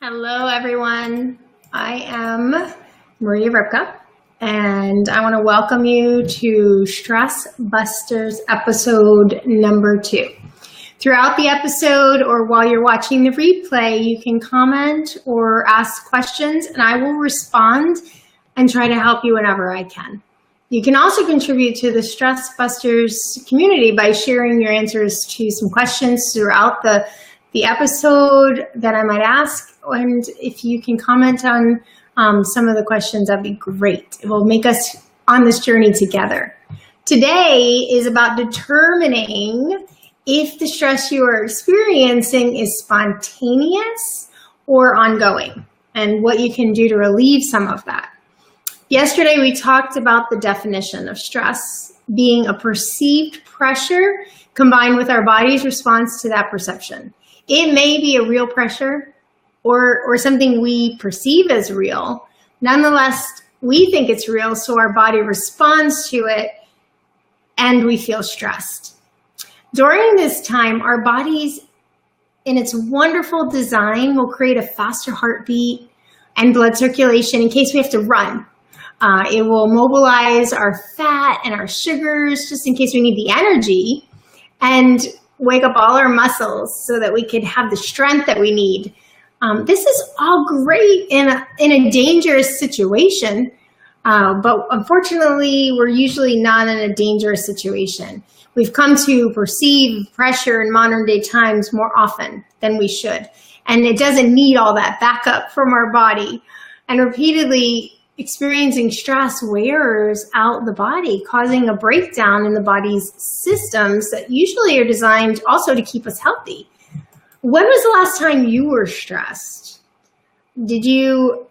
Hello, everyone. I am Maria Ripka, and I want to welcome you to Stress Busters episode number 2. Throughout the episode or while you're watching the replay, you can comment or ask questions, and I will respond and try to help you whenever I can. You can also contribute to the Stress Busters community by sharing your answers to some questions throughout the episode that I might ask. And if you can comment on some of the questions, that'd be great. It will make us on this journey together. Today is about determining if the stress you are experiencing is spontaneous or ongoing, and what you can do to relieve some of that. Yesterday, we talked about the definition of stress being a perceived pressure combined with our body's response to that perception. It may be a real pressure or something we perceive as real. Nonetheless, we think it's real, so our body responds to it and we feel stressed. During this time, our bodies, in its wonderful design, will create a faster heartbeat and blood circulation in case we have to run. It will mobilize our fat and our sugars just in case we need the energy, and wake up all our muscles so that we could have the strength that we need. This is all great in a dangerous situation, but unfortunately, we're usually not in a dangerous situation. We've come to perceive pressure in modern day times more often than we should, and it doesn't need all that backup from our body. And repeatedly experiencing stress wears out the body, causing a breakdown in the body's systems that usually are designed also to keep us healthy. When was the last time you were stressed? Did you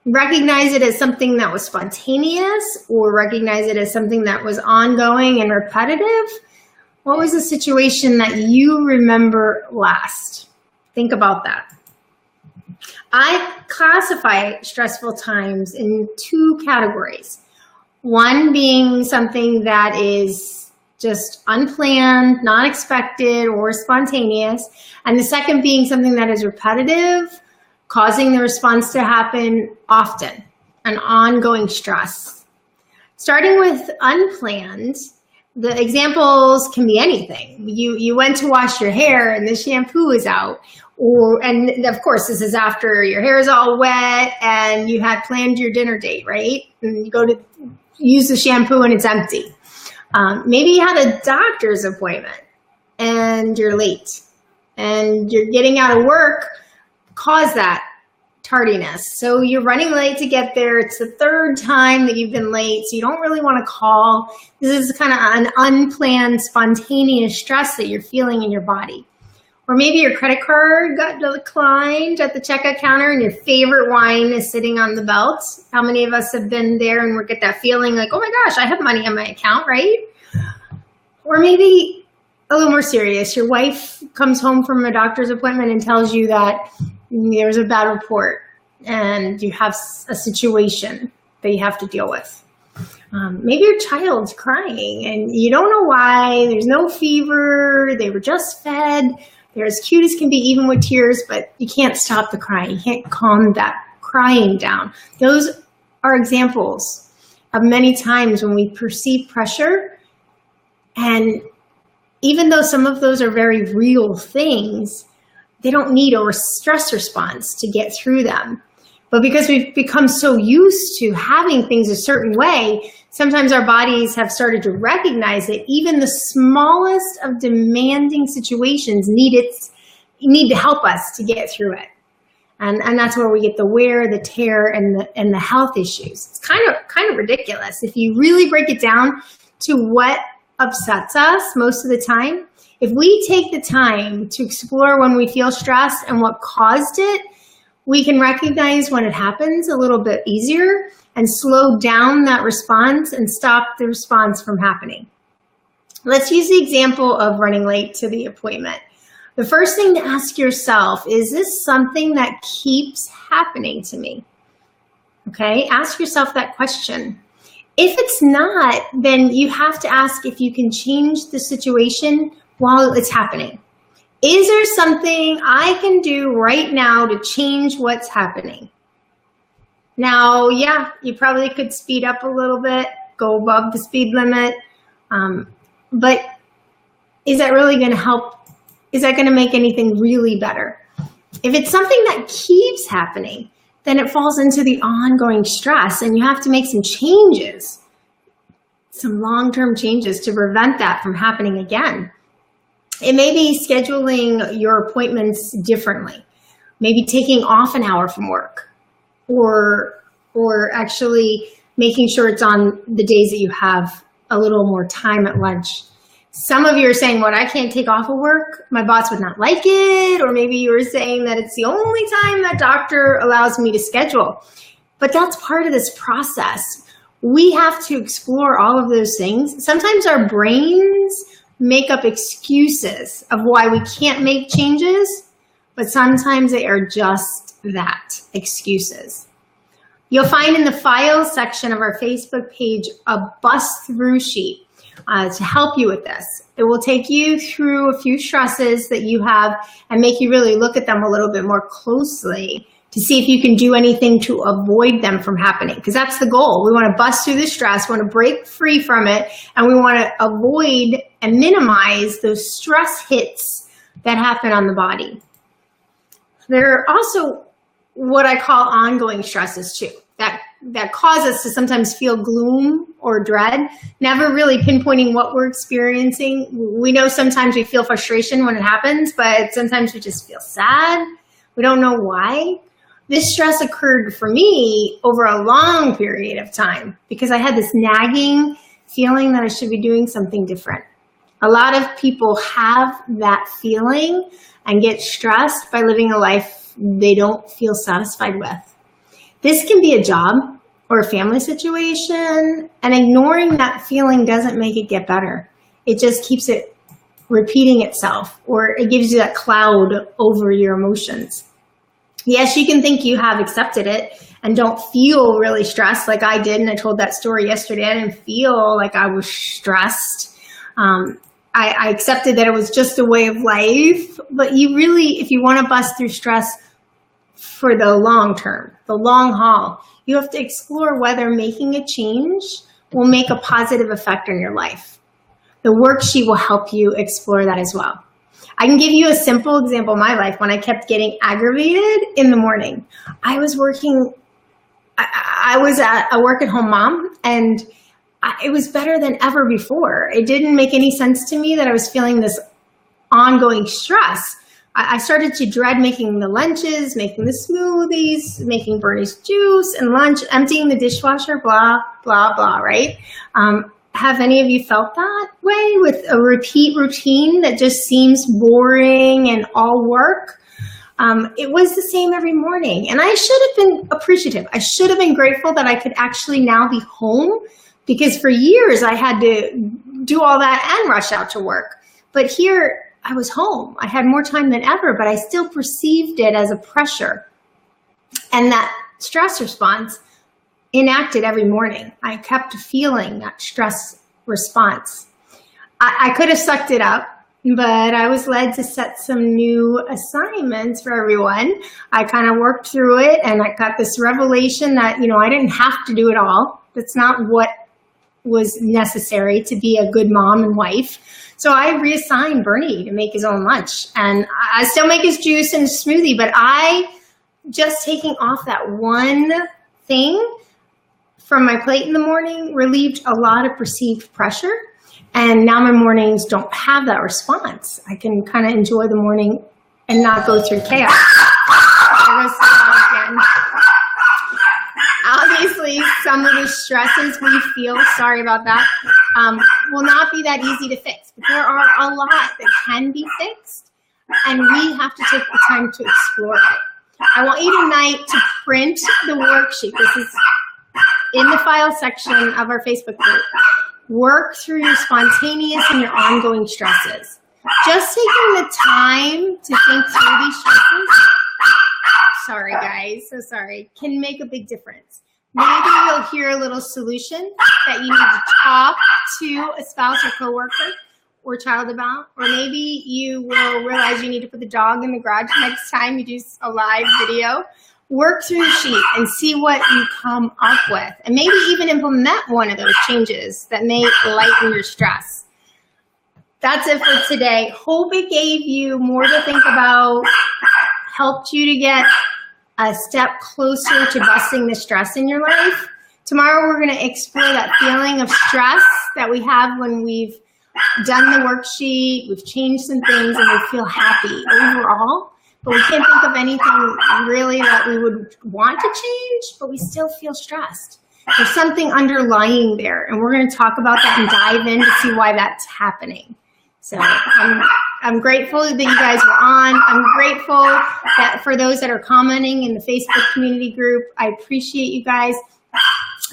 recognize it as something that was spontaneous or recognize it as something that was ongoing and repetitive? What was the situation that you remember last? Think about that. I classify stressful times in 2 categories. One being something that is just unplanned, not expected, or spontaneous. And the second being something that is repetitive, causing the response to happen often, an ongoing stress. Starting with unplanned, the examples can be anything. You went to wash your hair and the shampoo is out. And of course, this is after your hair is all wet and you had planned your dinner date, right? And you go to use the shampoo and it's empty. Maybe you had a doctor's appointment and you're late, and you're getting out of work caused that tardiness. So you're running late to get there. It's the 3rd time that you've been late, so you don't really want to call. This is kind of an unplanned, spontaneous stress that you're feeling in your body. Or maybe your credit card got declined at the checkout counter and your favorite wine is sitting on the belt. How many of us have been there and we get that feeling like, oh my gosh, I have money in my account, right? Or maybe a little more serious. Your wife comes home from a doctor's appointment and tells you that there's a bad report and you have a situation that you have to deal with. Maybe your child's crying and you don't know why. There's no fever. They were just fed. They're as cute as can be, even with tears, but you can't stop the crying. You can't calm that crying down. Those are examples of many times when we perceive pressure. And even though some of those are very real things, they don't need a stress response to get through them. But because we've become so used to having things a certain way, sometimes our bodies have started to recognize that even the smallest of demanding situations need to help us to get through it. And that's where we get the wear, the tear, and the health issues. It's kind of ridiculous. If you really break it down to what upsets us most of the time, if we take the time to explore when we feel stressed and what caused it, we can recognize when it happens a little bit easier and slow down that response and stop the response from happening. Let's use the example of running late to the appointment. The first thing to ask yourself, is this something that keeps happening to me? Okay, ask yourself that question. If it's not, then you have to ask if you can change the situation while it's happening. Is there something I can do right now to change what's happening? Now, yeah, you probably could speed up a little bit, go above the speed limit, but is that really going to help? Is that going to make anything really better? If it's something that keeps happening, then it falls into the ongoing stress, and you have to make some changes, some long-term changes to prevent that from happening again. It may be scheduling your appointments differently, maybe taking off an hour from work, or actually making sure it's on the days that you have a little more time at lunch. Some of you are saying, "What, I can't take off of work? My boss would not like it." Or maybe you were saying that it's the only time that doctor allows me to schedule. But that's part of this process. We have to explore all of those things. Sometimes our brains make up excuses of why we can't make changes, but sometimes they are just that, excuses. You'll find in the files section of our Facebook page a bust through sheet to help you with this. It will take you through a few stresses that you have and make you really look at them a little bit more closely to see if you can do anything to avoid them from happening, because that's the goal. We want to bust through the stress, we want to break free from it, and we want to avoid and minimize those stress hits that happen on the body. There are also what I call ongoing stresses too, that cause us to sometimes feel gloom or dread, never really pinpointing what we're experiencing. We know sometimes we feel frustration when it happens, but sometimes we just feel sad. We don't know why. This stress occurred for me over a long period of time because I had this nagging feeling that I should be doing something different. A lot of people have that feeling and get stressed by living a life they don't feel satisfied with. This can be a job or a family situation, and ignoring that feeling doesn't make it get better. It just keeps it repeating itself, or it gives you that cloud over your emotions. Yes, you can think you have accepted it and don't feel really stressed like I did, and I told that story yesterday. I didn't feel like I was stressed. I accepted that it was just a way of life, but you really, if you want to bust through stress for the long term, the long haul, you have to explore whether making a change will make a positive effect on your life. The worksheet will help you explore that as well. I can give you a simple example of my life when I kept getting aggravated in the morning. I was working, I was a work-at-home mom, and it was better than ever before. It didn't make any sense to me that I was feeling this ongoing stress. I started to dread making the lunches, making the smoothies, making Bernie's juice and lunch, emptying the dishwasher, blah, blah, blah, right? Have any of you felt that way with a repeat routine that just seems boring and all work? It was the same every morning, and I should have been appreciative. I should have been grateful that I could actually now be home, because for years I had to do all that and rush out to work. But here I was home. I had more time than ever, but I still perceived it as a pressure. And that stress response enacted every morning. I kept feeling that stress response. I could have sucked it up, but I was led to set some new assignments for everyone. I kind of worked through it, and I got this revelation that, I didn't have to do it all. That's not what was necessary to be a good mom and wife. So I reassigned Bernie to make his own lunch, and I still make his juice and his smoothie, but just taking off that one thing from my plate in the morning relieved a lot of perceived pressure. And now my mornings don't have that response. I can kind of enjoy the morning and not go through chaos. Obviously, some of the stresses we feel, sorry about that, will not be that easy to fix. But there are a lot that can be fixed, and we have to take the time to explore it. I want you tonight to print the worksheet. This is in the file section of our Facebook group. Work through your spontaneous and your ongoing stresses. Just taking the time to think through these stresses, sorry guys, so sorry, can make a big difference. Maybe you'll hear a little solution that you need to talk to a spouse or coworker, or child about, or maybe you will realize you need to put the dog in the garage next time you do a live video. Work through the sheet and see what you come up with, and maybe even implement one of those changes that may lighten your stress. That's it for today. Hope it gave you more to think about, helped you to get a step closer to busting the stress in your life. Tomorrow, we're going to explore that feeling of stress that we have when we've done the worksheet, we've changed some things, and we feel happy overall, but we can't think of anything really that we would want to change, but we still feel stressed. There's something underlying there, and we're going to talk about that and dive in to see why that's happening. So I'm grateful that you guys were on. I'm grateful that for those that are commenting in the Facebook community group. I appreciate you guys.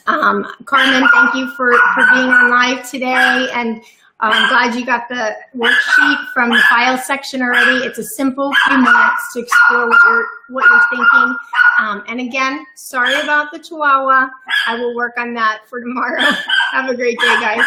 Carmen, thank you for being on live today, and I'm glad you got the worksheet from the file section already. It's a simple few minutes to explore what you're thinking. And again, sorry about the Chihuahua. I will work on that for tomorrow. Have a great day, guys.